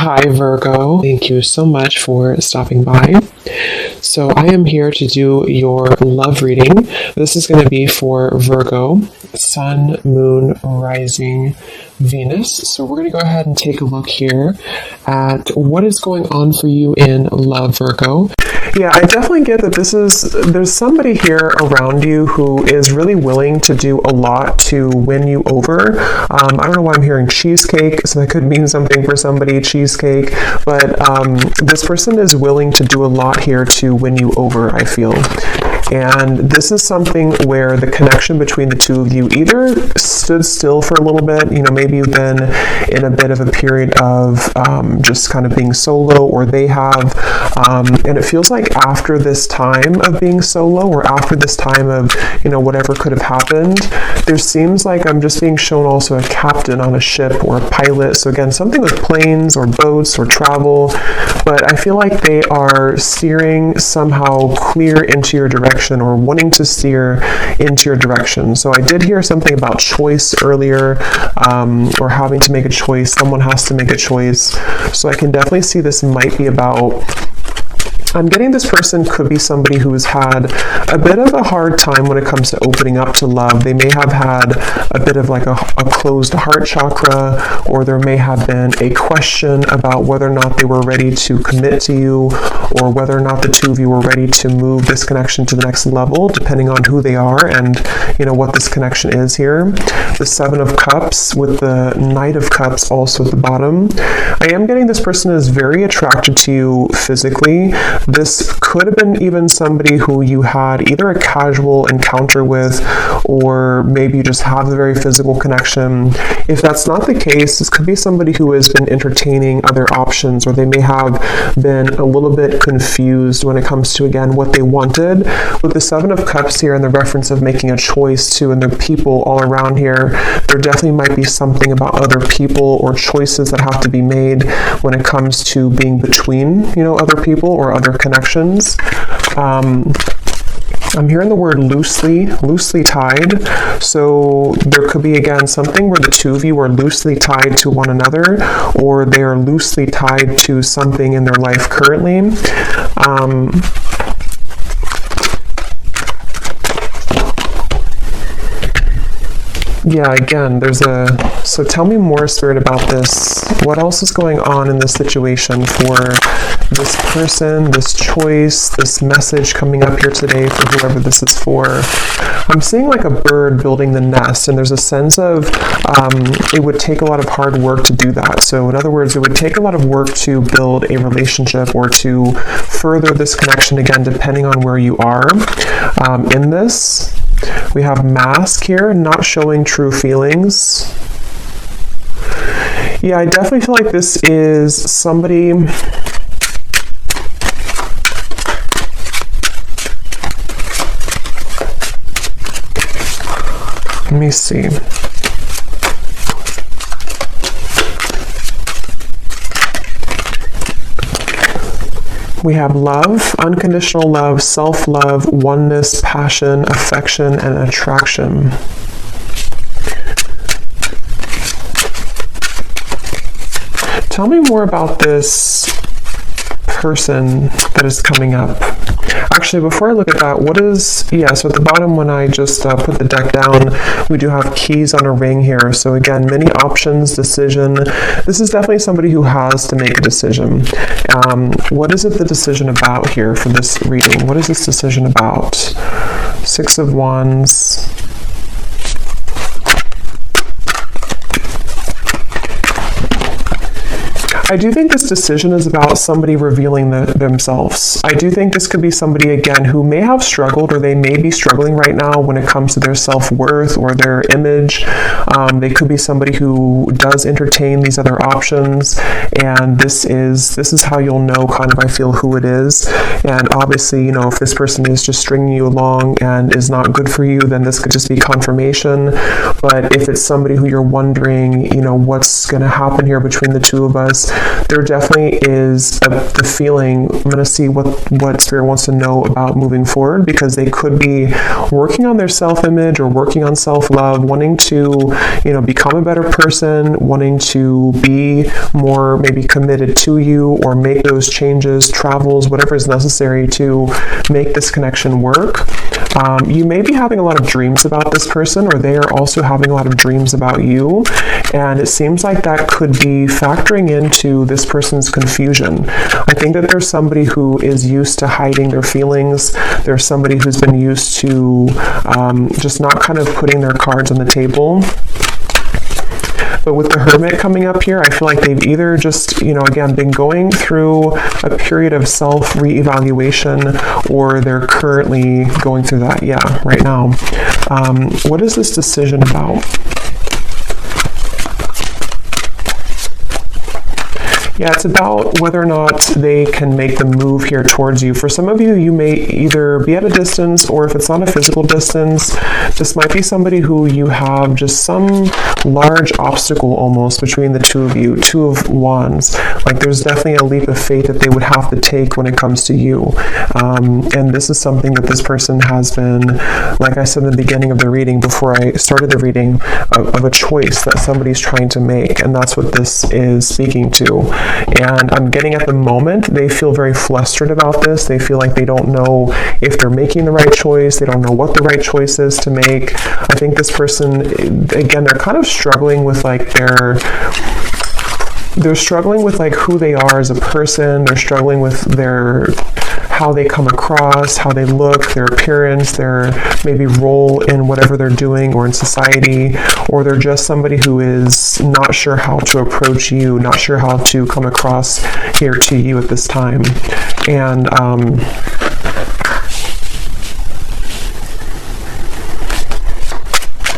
Hi, Virgo. Thank you so much for stopping by. So I am here to do your love reading. This is going to be for Virgo, Sun, Moon, Rising, Venus. So we're going to go ahead and take a look here at what is going on for you in love, Virgo. Yeah, I definitely get that there's somebody here around you who is really willing to do a lot to win you over. I don't know why I'm hearing cheesecake, so that could mean something for somebody, cheesecake, but this person is willing to do a lot here to win you over, I feel. And this is something where the connection between the two of you either stood still for a little bit, maybe you've been in a bit of a period of just kind of being solo, or they have, and it feels like after this time of being solo, or after this time of, whatever could have happened, there seems like I'm just being shown also a captain on a ship or a pilot. So again, something with planes or boats or travel, but I feel like they are steering somehow clear into your direction, or wanting to steer into your direction. So I did hear something about choice earlier, or having to make a choice. Someone has to make a choice. So I can definitely see this might be about, I'm getting this person could be somebody who has had a bit of a hard time when it comes to opening up to love. They may have had a bit of like a closed heart chakra, or there may have been a question about whether or not they were ready to commit to you, or whether or not the two of you were ready to move this connection to the next level, depending on who they are and what this connection is here. The Seven of Cups with the Knight of Cups also at the bottom. I am getting this person is very attracted to you physically. This could have been even somebody who you had either a casual encounter with, or maybe you just have a very physical connection. If that's not the case, this could be somebody who has been entertaining other options, or they may have been a little bit confused when it comes to, again, what they wanted. With the Seven of Cups here and the reference of making a choice too, and the people all around here, there definitely might be something about other people or choices that have to be made when it comes to being between, other people or other connections. I'm hearing the word loosely tied. So there could be, again, something where the two of you are loosely tied to one another, or they are loosely tied to something in their life currently. Yeah, again, so tell me more, Spirit, about this. What else is going on in this situation for this person, this choice, this message coming up here today for whoever this is for? I'm seeing like a bird building the nest, and there's a sense of it would take a lot of hard work to do that. So in other words, it would take a lot of work to build a relationship or to further this connection, again, depending on where you are in this. We have mask here, not showing true feelings. Yeah, I definitely feel like this is somebody... Let me see. We have love, unconditional love, self-love, oneness, passion, affection, and attraction. Tell me more about this person that is coming up. Actually, before I look at that, so at the bottom when I just put the deck down, we do have keys on a ring here. So again, many options, decision. This is definitely somebody who has to make a decision. What is it the decision about here for this reading? What is this decision about? Six of Wands. I do think this decision is about somebody revealing themselves. I do think this could be somebody, again, who may have struggled, or they may be struggling right now when it comes to their self-worth or their image. They could be somebody who does entertain these other options, and this is how you'll know kind of, I feel, who it is. And obviously, if this person is just stringing you along and is not good for you, then this could just be confirmation. But if it's somebody who you're wondering, what's going to happen here between the two of us, there definitely is the feeling. I'm going to see what Spirit wants to know about moving forward, because they could be working on their self-image or working on self-love, wanting to, become a better person, wanting to be more maybe committed to you, or make those changes, travels, whatever is necessary to make this connection work. You may be having a lot of dreams about this person, or they are also having a lot of dreams about you, and it seems like that could be factoring into this person's confusion. I think that there's somebody who is used to hiding their feelings. There's somebody who's been used to just not kind of putting their cards on the table. But with the Hermit coming up here, I feel like they've either just, again, been going through a period of self-reevaluation, or they're currently going through that, right now. What is this decision about? Yeah, it's about whether or not they can make the move here towards you. For some of you, you may either be at a distance, or if it's not a physical distance, this might be somebody who you have just some large obstacle almost between the two of you, Two of Wands. Like there's definitely a leap of faith that they would have to take when it comes to you. And this is something that this person has been, like I said in the beginning of the reading, before I started the reading, of a choice that somebody's trying to make. And that's what this is speaking to. And I'm getting at the moment, they feel very flustered about this. They feel like they don't know if they're making the right choice. They don't know what the right choice is to make. I think this person, again, they're kind of struggling with they're struggling with who they are as a person. They're struggling with how they come across, how they look, their appearance, their maybe role in whatever they're doing or in society, or they're just somebody who is not sure how to approach you, not sure how to come across here to you at this time. And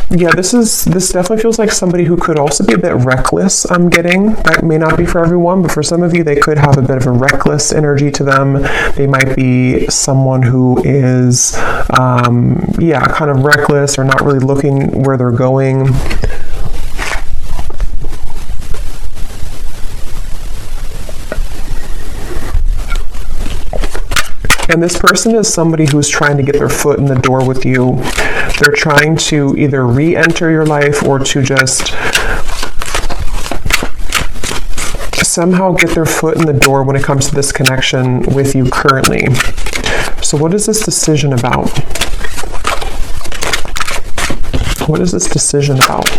yeah, this definitely feels like somebody who could also be a bit reckless, I'm getting. That may not be for everyone, but for some of you, they could have a bit of a reckless energy to them. They might be someone who is, kind of reckless, or not really looking where they're going. And this person is somebody who's trying to get their foot in the door with you. They're trying to either re-enter your life, or to just somehow get their foot in the door when it comes to this connection with you currently. So what is this decision about? What is this decision about?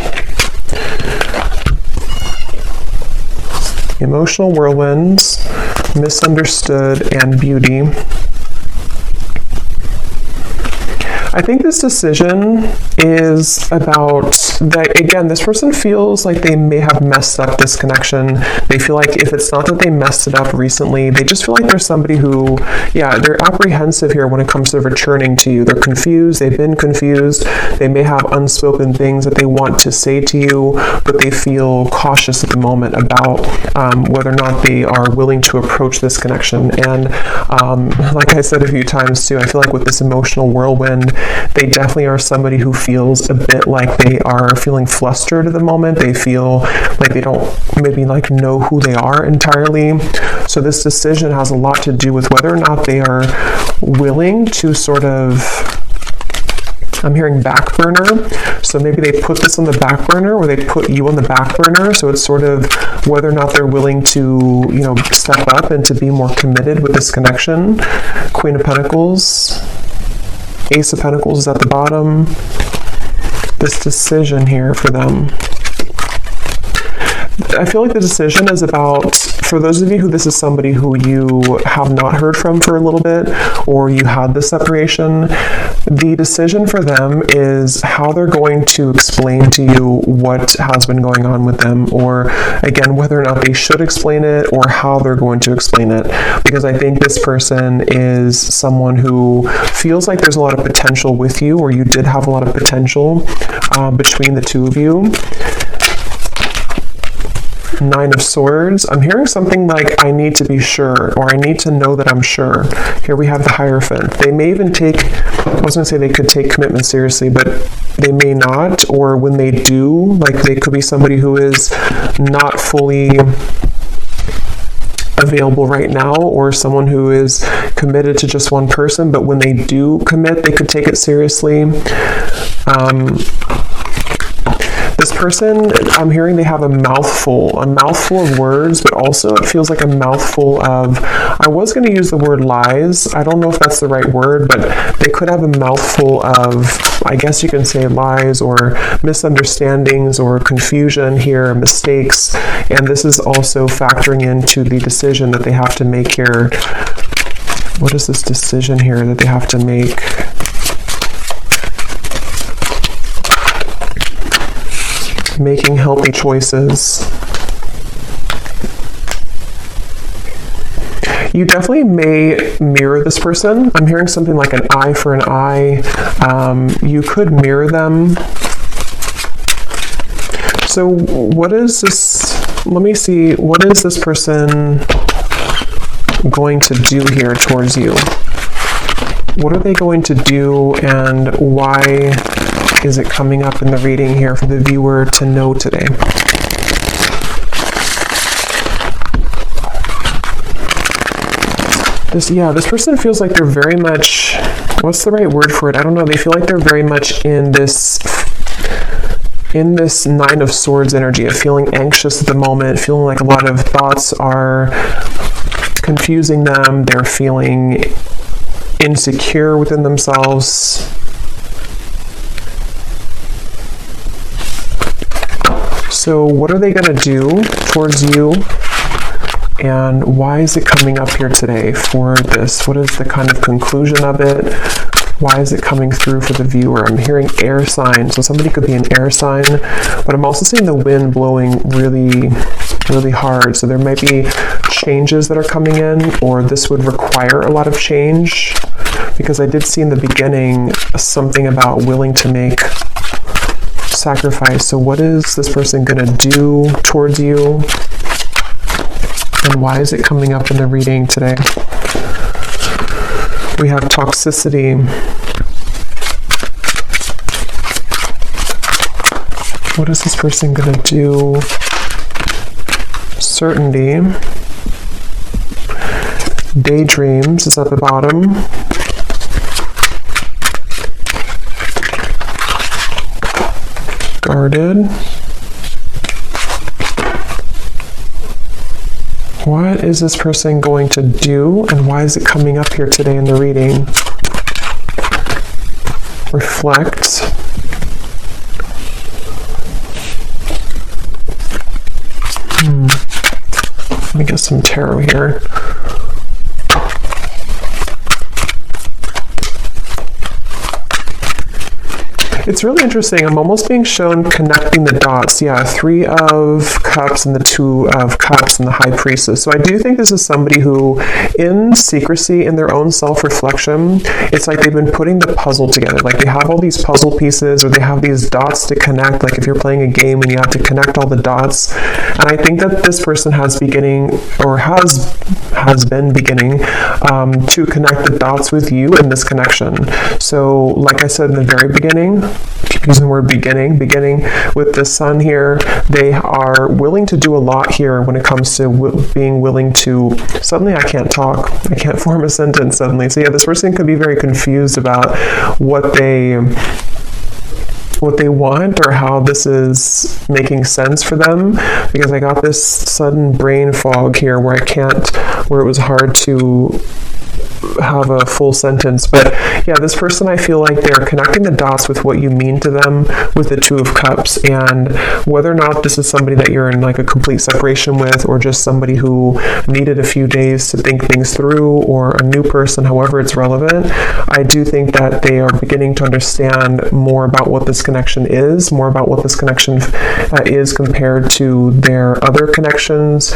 Emotional whirlwinds, misunderstood, and beauty. I think this decision is about that, again, this person feels like they may have messed up this connection. They feel like if it's not that they messed it up recently, they just feel like there's somebody who, they're apprehensive here when it comes to returning to you. They're confused. They've been confused. They may have unspoken things that they want to say to you, but they feel cautious at the moment about whether or not they are willing to approach this connection. And like I said a few times too, I feel like with this emotional whirlwind, they definitely are somebody who feels a bit like they are feeling flustered at the moment. They feel like they don't maybe know who they are entirely. So this decision has a lot to do with whether or not they are willing to sort of, I'm hearing back burner. So maybe they put this on the back burner, or they put you on the back burner. So it's sort of whether or not they're willing to, step up and to be more committed with this connection. Queen of Pentacles. Ace of Pentacles is at the bottom. This decision here for them. I feel like the decision is about, for those of you who this is somebody who you have not heard from for a little bit, or you had this separation, the decision for them is how they're going to explain to you what has been going on with them, or again, whether or not they should explain it, or how they're going to explain it. Because I think this person is someone who feels like there's a lot of potential with you, or you did have a lot of potential between the two of you. Nine of Swords. I'm hearing something like, I need to be sure, or I need to know that I'm sure. Here we have the Hierophant. They may even take, I was going to say they could take commitment seriously, but they may not, or when they do, they could be somebody who is not fully available right now, or someone who is committed to just one person, but when they do commit, they could take it seriously. This person, I'm hearing they have a mouthful of words, but also it feels like a mouthful of, I was going to use the word lies. I don't know if that's the right word, but they could have a mouthful of, I guess you can say lies or misunderstandings or confusion here, mistakes. And this is also factoring into the decision that they have to make here. What is this decision here that they have to make? Making healthy choices. You definitely may mirror this person. I'm hearing something like an eye for an eye. You could mirror them. So what is this? Let me see. What is this person going to do here towards you? What are they going to do, and why is it coming up in the reading here for the viewer to know today? This person feels like they're very much, what's the right word for it? I don't know. They feel like they're very much in this Nine of Swords energy of feeling anxious at the moment, feeling like a lot of thoughts are confusing them. They're feeling insecure within themselves. So what are they going to do towards you? And why is it coming up here today for this? What is the kind of conclusion of it? Why is it coming through for the viewer? I'm hearing air sign, so somebody could be an air sign, but I'm also seeing the wind blowing really, really hard. So there might be changes that are coming in, or this would require a lot of change, because I did see in the beginning something about willing to make sacrifice. So what is this person going to do towards you? And why is it coming up in the reading today? We have toxicity. What is this person going to do? Certainty. Daydreams is at the bottom. Guarded. What is this person going to do, and why is it coming up here today in the reading? Reflect. Let me get some tarot here. It's really interesting. I'm almost being shown connecting the dots. Yeah, 3 of Cups and the 2 of Cups and the High Priestess. So I do think this is somebody who, in secrecy, in their own self-reflection, it's like they've been putting the puzzle together. Like they have all these puzzle pieces, or they have these dots to connect. Like if you're playing a game and you have to connect all the dots. And I think that this person has been beginning to connect the dots with you in this connection. So like I said in the very beginning, keep using the word beginning with the sun here, they are willing to do a lot here when it comes to being willing to, suddenly I can't talk, I can't form a sentence suddenly. So yeah, this person could be very confused about what they want, or how this is making sense for them, because I got this sudden brain fog here where it was hard to have a full sentence. But yeah, this person, I feel like they're connecting the dots with what you mean to them with the 2 of Cups, and whether or not this is somebody that you're in like a complete separation with, or just somebody who needed a few days to think things through, or a new person, however it's relevant, I do think that they are beginning to understand more about what this connection is, more about what this connection is compared to their other connections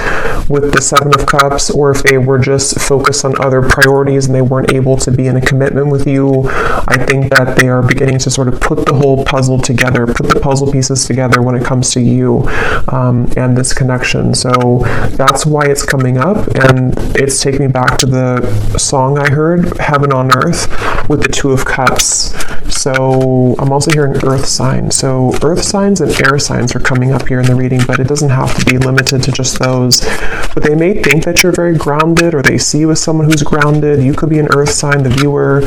with the 7 of Cups, or if they were just focused on other priorities and they weren't able to be in a commitment with you. I think that they are beginning to sort of put the whole puzzle together, put the puzzle pieces together when it comes to you and this connection. So that's why it's coming up, and it's taking me back to the song I heard, Heaven on Earth, with the 2 of Cups. So I'm also hearing earth signs. So earth signs and air signs are coming up here in the reading, but it doesn't have to be limited to just those. But they may think that you're very grounded, or they see you as someone who's grounded. You could be an earth sign, the viewer.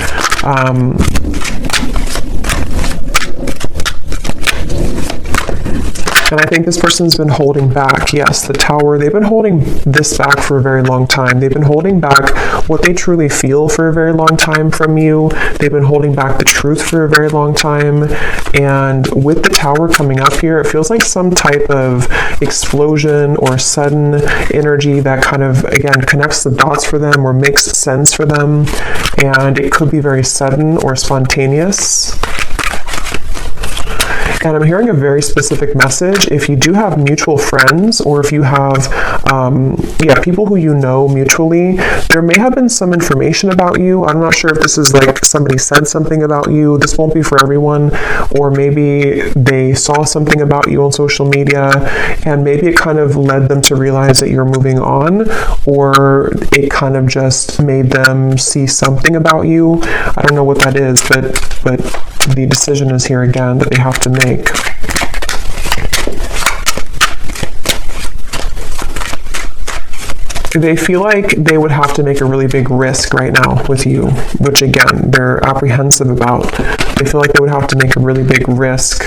And I think this person's been holding back. Yes, the Tower, they've been holding this back for a very long time. They've been holding back what they truly feel for a very long time from you. They've been holding back the truth for a very long time. And with the Tower coming up here, it feels like some type of explosion or sudden energy that kind of, again, connects the dots for them or makes sense for them. And it could be very sudden or spontaneous. And I'm hearing a very specific message. If you do have mutual friends, or if you have, people who you know mutually, there may have been some information about you. I'm not sure if this is like somebody said something about you. This won't be for everyone. Or maybe they saw something about you on social media, and maybe it kind of led them to realize that you're moving on, or it kind of just made them see something about you. I don't know what that is, but the decision is here again that they have to make. They feel like they would have to make a really big risk right now with you, which again, they're apprehensive about. They feel like they would have to make a really big risk.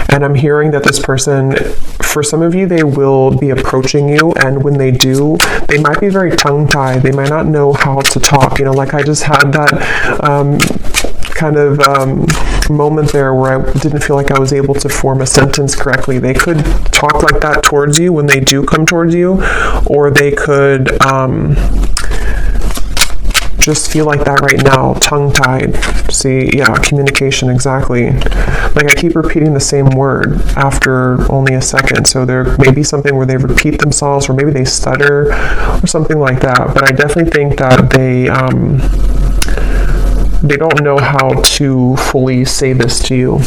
And I'm hearing that this person, for some of you, they will be approaching you, and when they do, they might be very tongue-tied. They might not know how to talk. You know, like I just had that kind of moment there where I didn't feel like I was able to form a sentence correctly. They could talk like that towards you when they do come towards you, or they could just feel like that right now, tongue-tied. See, yeah, communication, exactly. Like I keep repeating the same word after only a second, so there may be something where they repeat themselves, or maybe they stutter, or something like that. But I definitely think that they don't know how to fully say this to you.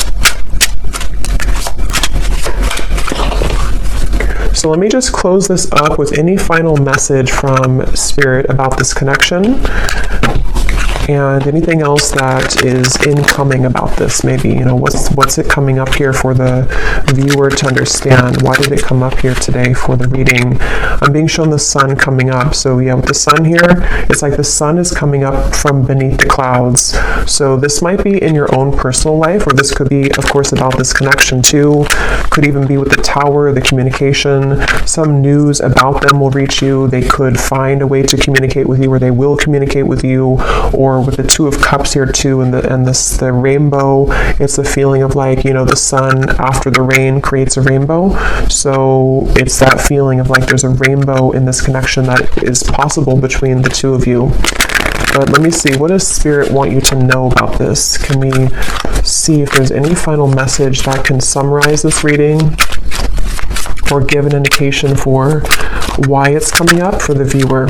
So let me just close this up with any final message from Spirit about this connection, and anything else that is incoming about this. Maybe, you know, what's it coming up here for the viewer to understand? Why did it come up here today for the reading? I'm being shown the sun coming up. So yeah, with the sun here, it's like the sun is coming up from beneath the clouds. So this might be in your own personal life, or this could be, of course, about this connection too. Could even be with the Tower, the communication. Some news about them will reach you. They could find a way to communicate with you, or they will communicate with you. Or with the Two of Cups here too, and the rainbow, it's the feeling of like, you know, the sun after the rain creates a rainbow. So it's that feeling of like there's a rainbow in this connection that is possible between the two of you. But let me see, what does Spirit want you to know about this? Can we see if there's any final message that can summarize this reading, or give an indication for why it's coming up for the viewer?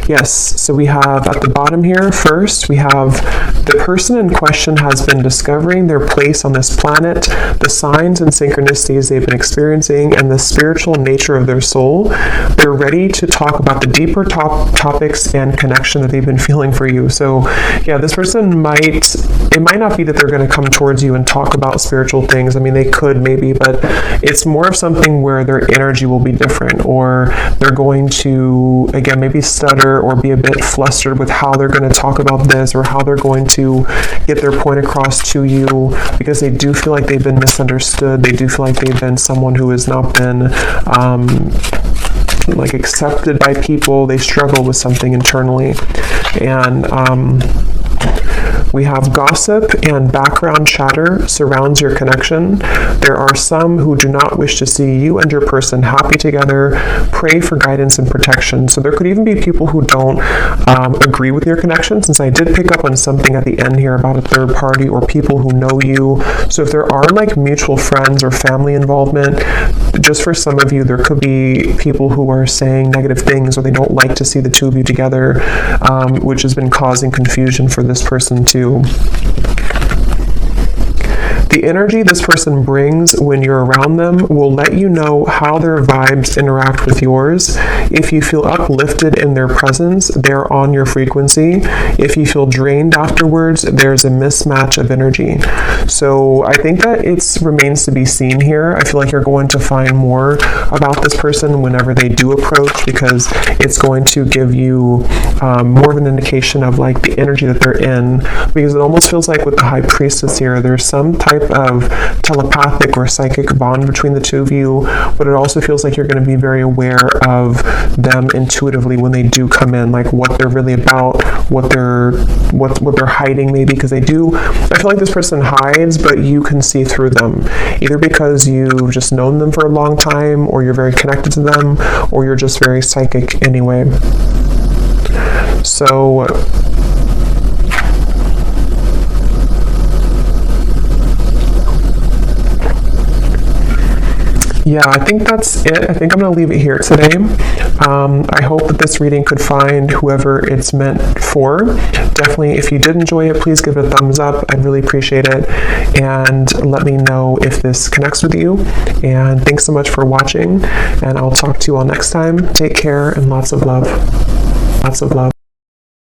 Yes, so we have at the bottom here, first, we have the person in question has been discovering their place on this planet, the signs and synchronicities they've been experiencing, and the spiritual nature of their soul. They're ready to talk about the deeper topics and connection that they've been feeling for you. So, yeah, this person it might not be that they're going to come towards you and talk about spiritual things. I mean, they could maybe, but it's more of something where their energy will be different, or they're going to, again, maybe stutter or be a bit flustered with how they're going to talk about this, or how they're going to get their point across to you, because they do feel like they've been misunderstood. They do feel like they've been someone who has not been like accepted by people. They struggle with something internally. And we have gossip and background chatter surrounds your connection. There are some who do not wish to see you and your person happy together. Pray for guidance and protection. So there could even be people who don't agree with your connection, since I did pick up on something at the end here about a third party or people who know you. So if there are like mutual friends or family involvement, just for some of you, there could be people who are saying negative things, or they don't like to see the two of you together, which has been causing confusion for this person too. The energy this person brings when you're around them will let you know how their vibes interact with yours. If you feel uplifted in their presence, they're on your frequency. If you feel drained afterwards, there's a mismatch of energy. So I think that it remains to be seen here. I feel like you're going to find more about this person whenever they do approach, because it's going to give you more of an indication of like the energy that they're in, because it almost feels like with the High Priestess here, there's some type of telepathic or psychic bond between the two of you, but it also feels like you're going to be very aware of them intuitively when they do come in, like what they're really about, what they're hiding maybe, because I feel like this person hides, but you can see through them, either because you've just known them for a long time, or you're very connected to them, or you're just very psychic anyway. So yeah, I think that's it. I think I'm going to leave it here today. I hope that this reading could find whoever it's meant for. Definitely, if you did enjoy it, please give it a thumbs up. I'd really appreciate it. And let me know if this connects with you. And thanks so much for watching. And I'll talk to you all next time. Take care and lots of love. Lots of love.